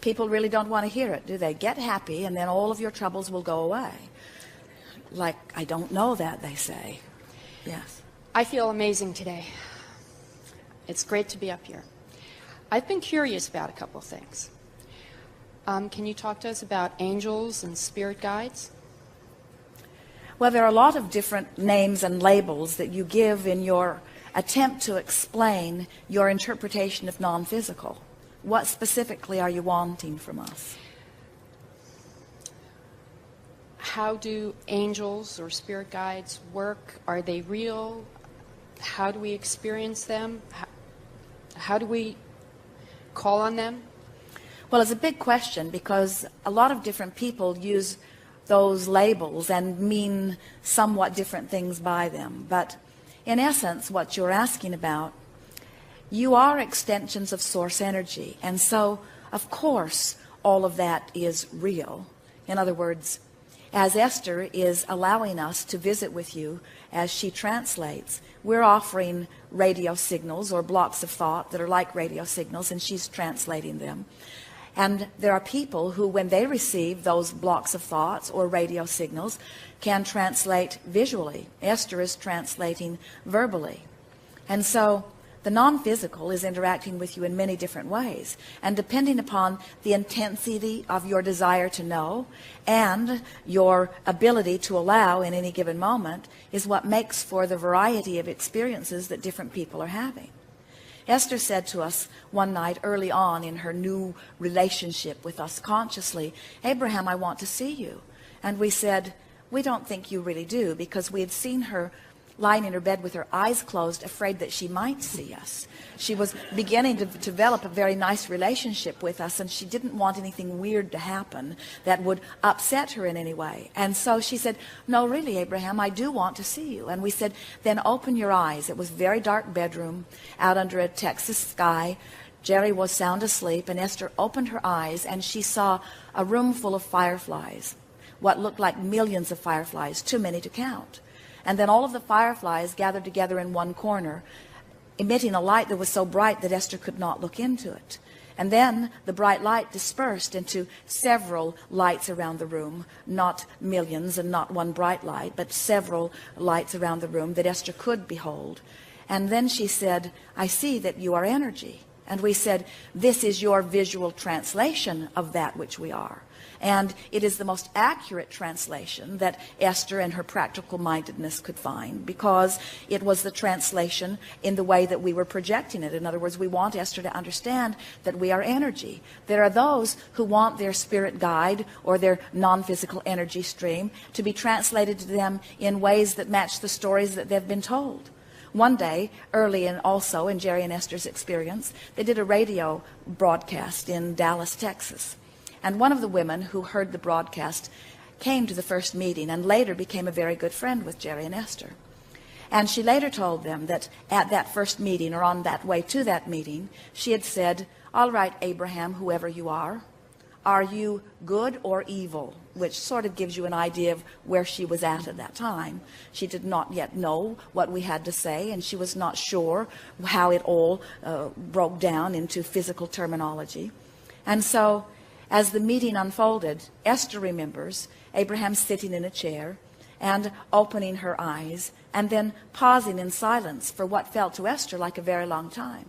people really don't want to hear it, do they? Get happy and then all of your troubles will go away. Like, I don't know that, they say. Yes. I feel amazing today. It's great to be up here. I've been curious about a couple of things. Can you talk to us about angels and spirit guides? Well, there are a lot of different names and labels that you give in your attempt to explain your interpretation of non-physical. What specifically are you wanting from us? How do angels or spirit guides work? Are they real? How do we experience them? How do we call on them? Well, it's a big question because a lot of different people use those labels and mean somewhat different things by them. But in essence, what you're asking about, you are extensions of source energy. And so, of course, all of that is real. In other words, as Esther is allowing us to visit with you as she translates, we're offering radio signals or blocks of thought that are like radio signals, and she's translating them. And there are people who, when they receive those blocks of thoughts or radio signals, can translate visually. Esther is translating verbally. And so the non-physical is interacting with you in many different ways. And depending upon the intensity of your desire to know and your ability to allow in any given moment is what makes for the variety of experiences that different people are having. Esther said to us one night early on in her new relationship with us consciously, Abraham, I want to see you. And we said, we don't think you really do, because we had seen her lying in her bed with her eyes closed, afraid that she might see us. She was beginning to develop a very nice relationship with us, and she didn't want anything weird to happen that would upset her in any way. And so she said, no, really, Abraham, I do want to see you. And we said, then open your eyes. It was a very dark bedroom out under a Texas sky. Jerry was sound asleep, and Esther opened her eyes, and she saw a room full of fireflies, what looked like millions of fireflies, too many to count. And then all of the fireflies gathered together in one corner, emitting a light that was so bright that Esther could not look into it. And then the bright light dispersed into several lights around the room, not millions and not one bright light, but several lights around the room that Esther could behold. And then she said, I see that you are energy. And we said, this is your visual translation of that which we are. And it is the most accurate translation that Esther and her practical mindedness could find, because it was the translation in the way that we were projecting it. In other words, we want Esther to understand that we are energy. There are those who want their spirit guide or their non-physical energy stream to be translated to them in ways that match the stories that they've been told. One day, early also in Jerry and Esther's experience, they did a radio broadcast in Dallas, Texas. And one of the women who heard the broadcast came to the first meeting and later became a very good friend with Jerry and Esther. And she later told them that at that first meeting, or on that way to that meeting, she had said, all right, Abraham, whoever you are you good or evil? Which sort of gives you an idea of where she was at that time. She did not yet know what we had to say, and she was not sure how it all broke down into physical terminology. And so as the meeting unfolded, Esther remembers Abraham sitting in a chair and opening her eyes and then pausing in silence for what felt to Esther like a very long time.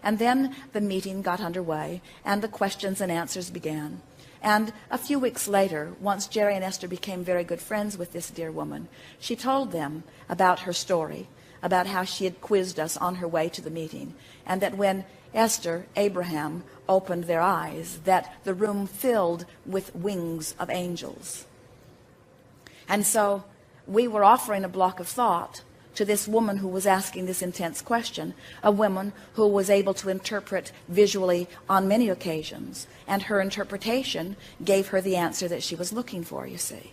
And then the meeting got underway and the questions and answers began. And a few weeks later, once Jerry and Esther became very good friends with this dear woman, she told them about her story, about how she had quizzed us on her way to the meeting, and that when Esther, Abraham, opened their eyes, that the room filled with wings of angels. And so we were offering a block of thought to this woman who was asking this intense question, a woman who was able to interpret visually on many occasions, and her interpretation gave her the answer that she was looking for, you see.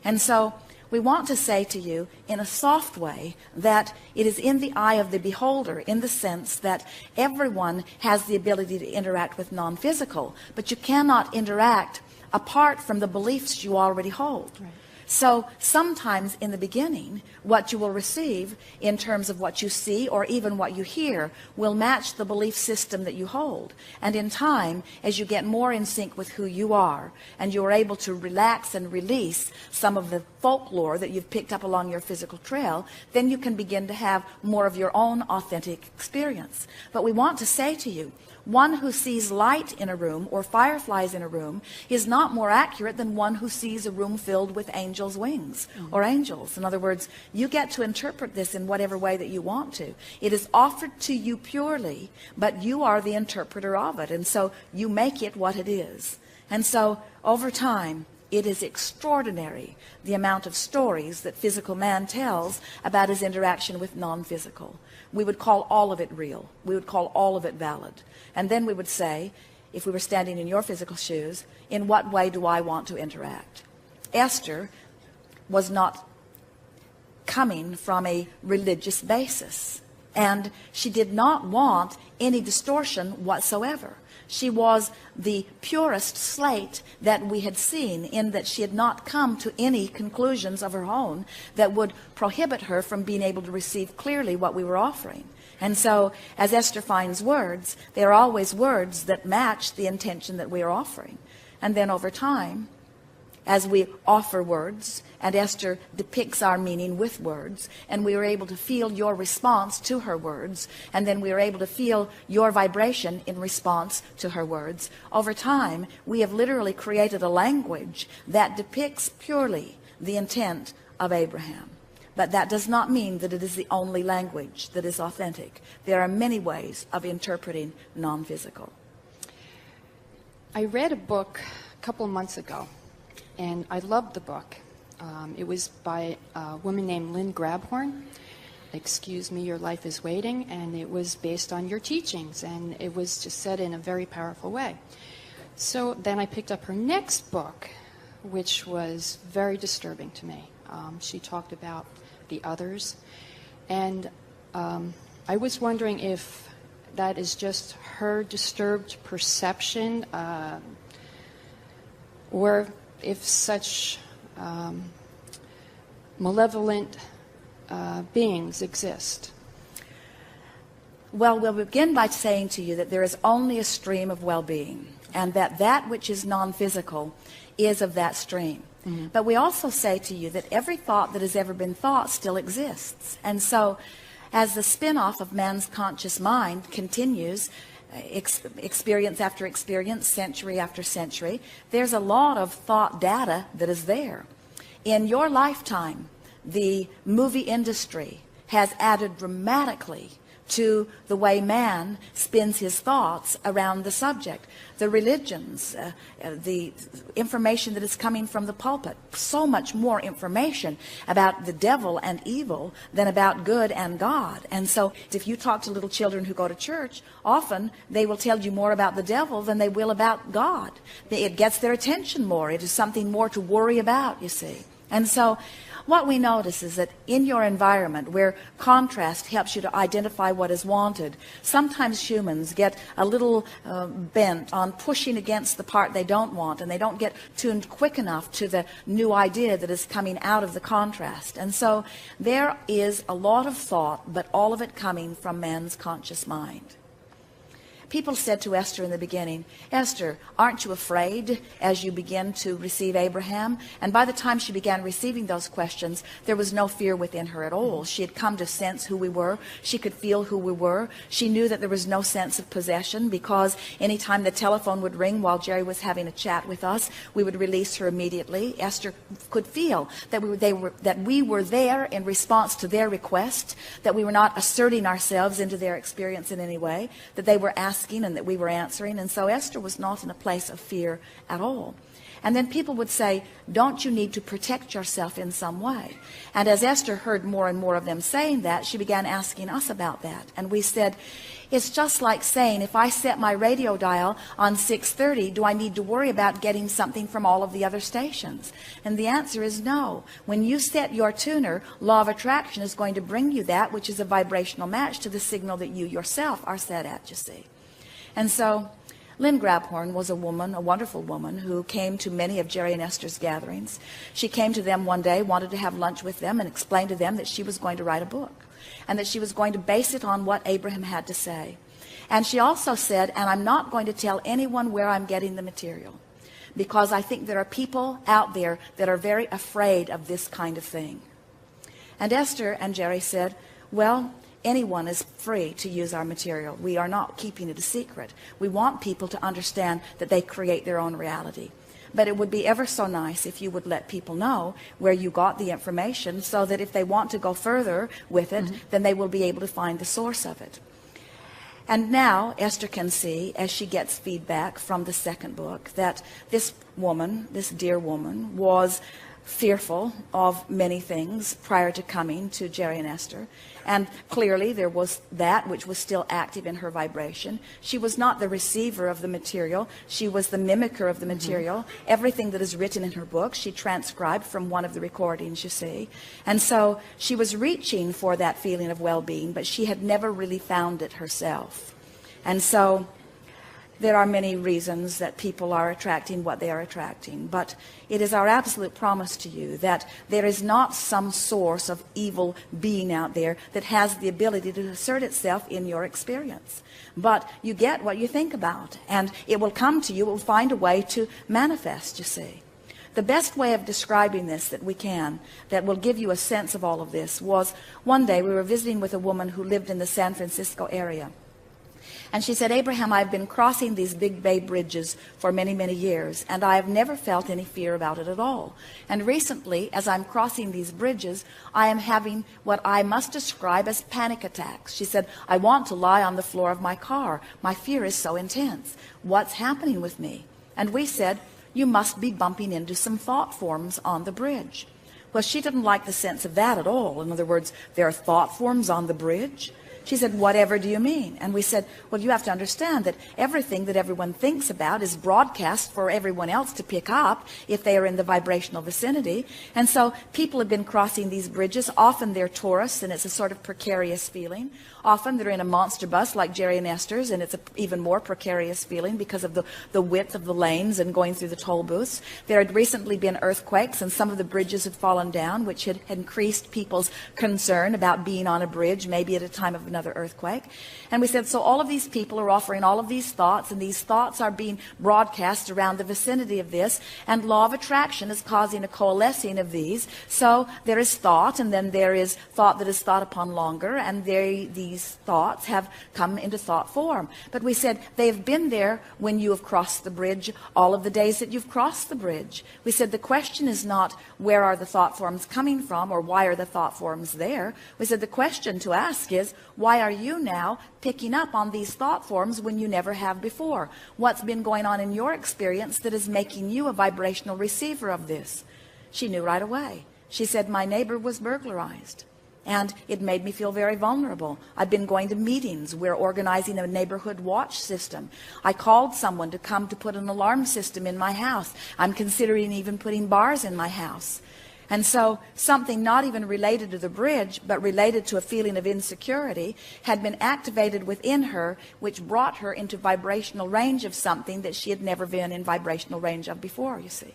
And so we want to say to you in a soft way that it is in the eye of the beholder, in the sense that everyone has the ability to interact with non-physical, but you cannot interact apart from the beliefs you already hold. Right. So sometimes in the beginning, what you will receive in terms of what you see or even what you hear will match the belief system that you hold. And in time, as you get more in sync with who you are, and you're able to relax and release some of the folklore that you've picked up along your physical trail, then you can begin to have more of your own authentic experience. But we want to say to you, one who sees light in a room or fireflies in a room is not more accurate than one who sees a room filled with angels' wings or angels. In other words, you get to interpret this in whatever way that you want to. It is offered to you purely, but you are the interpreter of it, and so you make it what it is. And so over time, it is extraordinary the amount of stories that physical man tells about his interaction with non-physical. We would call all of it real. We would call all of it valid. And then we would say, if we were standing in your physical shoes, in what way do I want to interact? Esther was not coming from a religious basis, and she did not want any distortion whatsoever. She was the purest slate that we had seen, in that she had not come to any conclusions of her own that would prohibit her from being able to receive clearly what we were offering. And so, as Esther finds words, they are always words that match the intention that we are offering. And then over time, as we offer words, and Esther depicts our meaning with words, and we are able to feel your response to her words, and then we are able to feel your vibration in response to her words. Over time, we have literally created a language that depicts purely the intent of Abraham. But that does not mean that it is the only language that is authentic. There are many ways of interpreting non-physical. I read a book a couple of months ago, and I loved the book. It was by a woman named Lynn Grabhorn. Excuse Me, Your Life is Waiting, and it was based on your teachings, and it was just said in a very powerful way. So then I picked up her next book, which was very disturbing to me. She talked about the others, and I was wondering if that is just her disturbed perception, or if such malevolent beings exist. Well, we'll begin by saying to you that there is only a stream of well-being, and that that which is non-physical is of that stream. Mm-hmm. But we also say to you that every thought that has ever been thought still exists. And so, as the spin-off of man's conscious mind continues, experience after experience, century after century, there's a lot of thought data that is there. In your lifetime, the movie industry has added dramatically to the way man spins his thoughts around the subject. The religions, the information that is coming from the pulpit, so much more information about the devil and evil than about good and God. And so if you talk to little children who go to church, often they will tell you more about the devil than they will about God. It gets their attention more. It is something more to worry about, you see. And so what we notice is that in your environment, where contrast helps you to identify what is wanted, sometimes humans get a little bent on pushing against the part they don't want, and they don't get tuned quick enough to the new idea that is coming out of the contrast. And so there is a lot of thought, but all of it coming from man's conscious mind. People said to Esther in the beginning, Esther, aren't you afraid as you begin to receive Abraham? And by the time she began receiving those questions, there was no fear within her at all. She had come to sense who we were. She could feel who we were. She knew that there was no sense of possession, because anytime the telephone would ring while Jerry was having a chat with us, we would release her immediately. Esther could feel that we were there in response to their request, that we were not asserting ourselves into their experience in any way, that they were asking and that we were answering. And so Esther was not in a place of fear at all. And then people would say, don't you need to protect yourself in some way? And as Esther heard more and more of them saying that, she began asking us about that. And we said, it's just like saying, if I set my radio dial on 630, do I need to worry about getting something from all of the other stations? And the answer is no. When you set your tuner, law of attraction is going to bring you that which is a vibrational match to the signal that you yourself are set at, you see. And so Lynn Grabhorn was a woman, a wonderful woman, who came to many of Jerry and Esther's gatherings. She came to them one day, wanted to have lunch with them, and explained to them that she was going to write a book, and that she was going to base it on what Abraham had to say. And she also said, and I'm not going to tell anyone where I'm getting the material, because I think there are people out there that are very afraid of this kind of thing. And Esther and Jerry said, well, anyone is free to use our material. We are not keeping it a secret. We want people to understand that they create their own reality. But it would be ever so nice if you would let people know where you got the information, so that if they want to go further with it, then they will be able to find the source of it. And now Esther can see, as she gets feedback from the second book, that this woman, this dear woman, was fearful of many things prior to coming to Jerry and Esther. And clearly there was that which was still active in her vibration. She was not the receiver of the material. She was the mimicker of the material. Everything that is written in her book, she transcribed from one of the recordings, you see. And so she was reaching for that feeling of well-being, but she had never really found it herself. And so there are many reasons that people are attracting what they are attracting, but it is our absolute promise to you that there is not some source of evil being out there that has the ability to assert itself in your experience. But you get what you think about, and it will come to you, it will find a way to manifest, you see. The best way of describing this that we can, that will give you a sense of all of this, was one day we were visiting with a woman who lived in the San Francisco area. And she said, Abraham, I've been crossing these big bay bridges for many, many years, and I have never felt any fear about it at all. And recently, as I'm crossing these bridges, I am having what I must describe as panic attacks. She said, I want to lie on the floor of my car. My fear is so intense. What's happening with me? And we said, you must be bumping into some thought forms on the bridge. Well, she didn't like the sense of that at all. In other words, there are thought forms on the bridge. She said, whatever do you mean? And we said, well, you have to understand that everything that everyone thinks about is broadcast for everyone else to pick up if they are in the vibrational vicinity. And so people have been crossing these bridges. Often they're tourists, and it's a sort of precarious feeling. Often they're in a monster bus like Jerry and Esther's, and it's an even more precarious feeling because of the width of the lanes and going through the toll booths. There had recently been earthquakes, and some of the bridges had fallen down, which had increased people's concern about being on a bridge, maybe at a time of another earthquake. And we said, so all of these people are offering all of these thoughts, and these thoughts are being broadcast around the vicinity of this, and law of attraction is causing a coalescing of these. So there is thought, and then there is thought that is thought upon longer, and these thoughts have come into thought form. But we said they have been there when you have crossed the bridge, all of the days that you've crossed the bridge. We said the question is not where are the thought forms coming from, or why are the thought forms there. We said the question to ask is, why are you now picking up on these thought forms when you never have before? What's been going on in your experience that is making you a vibrational receiver of this? She knew right away. She said, my neighbor was burglarized, and it made me feel very vulnerable. I've been going to meetings. We're organizing a neighborhood watch system. I called someone to come to put an alarm system in my house. I'm considering even putting bars in my house. And so something not even related to the bridge, but related to a feeling of insecurity, had been activated within her, which brought her into vibrational range of something that she had never been in vibrational range of before, you see.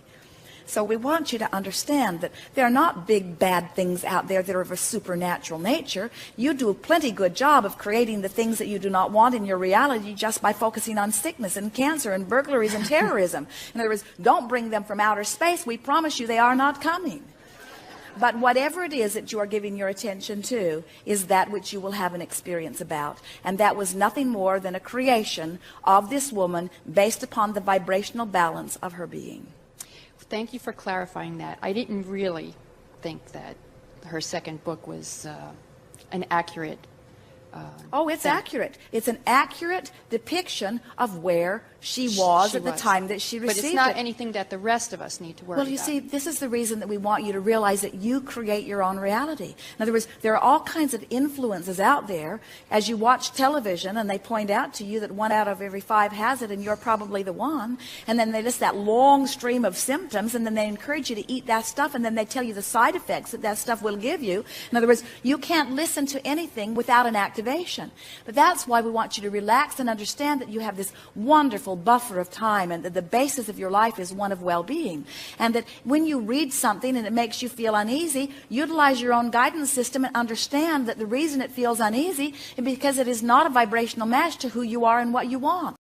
So we want you to understand that there are not big bad things out there that are of a supernatural nature. You do a plenty good job of creating the things that you do not want in your reality just by focusing on sickness and cancer and burglaries and terrorism. In other words, don't bring them from outer space. We promise you they are not coming. But whatever it is that you are giving your attention to is that which you will have an experience about. And that was nothing more than a creation of this woman based upon the vibrational balance of her being. Thank you for clarifying that. I didn't really think that her second book was an accurate it's accurate. It's an accurate depiction of where she was at the time that she received it. But it's not anything that the rest of us need to worry about. Well, you see, this is the reason that we want you to realize that you create your own reality. In other words, there are all kinds of influences out there. As you watch television and they point out to you that 1 out of every 5 has it and you're probably the one, and then they list that long stream of symptoms, and then they encourage you to eat that stuff, and then they tell you the side effects that that stuff will give you. In other words, you can't listen to anything without an active activation. But that's why we want you to relax and understand that you have this wonderful buffer of time, and that the basis of your life is one of well-being. And that when you read something and it makes you feel uneasy, utilize your own guidance system and understand that the reason it feels uneasy is because it is not a vibrational match to who you are and what you want.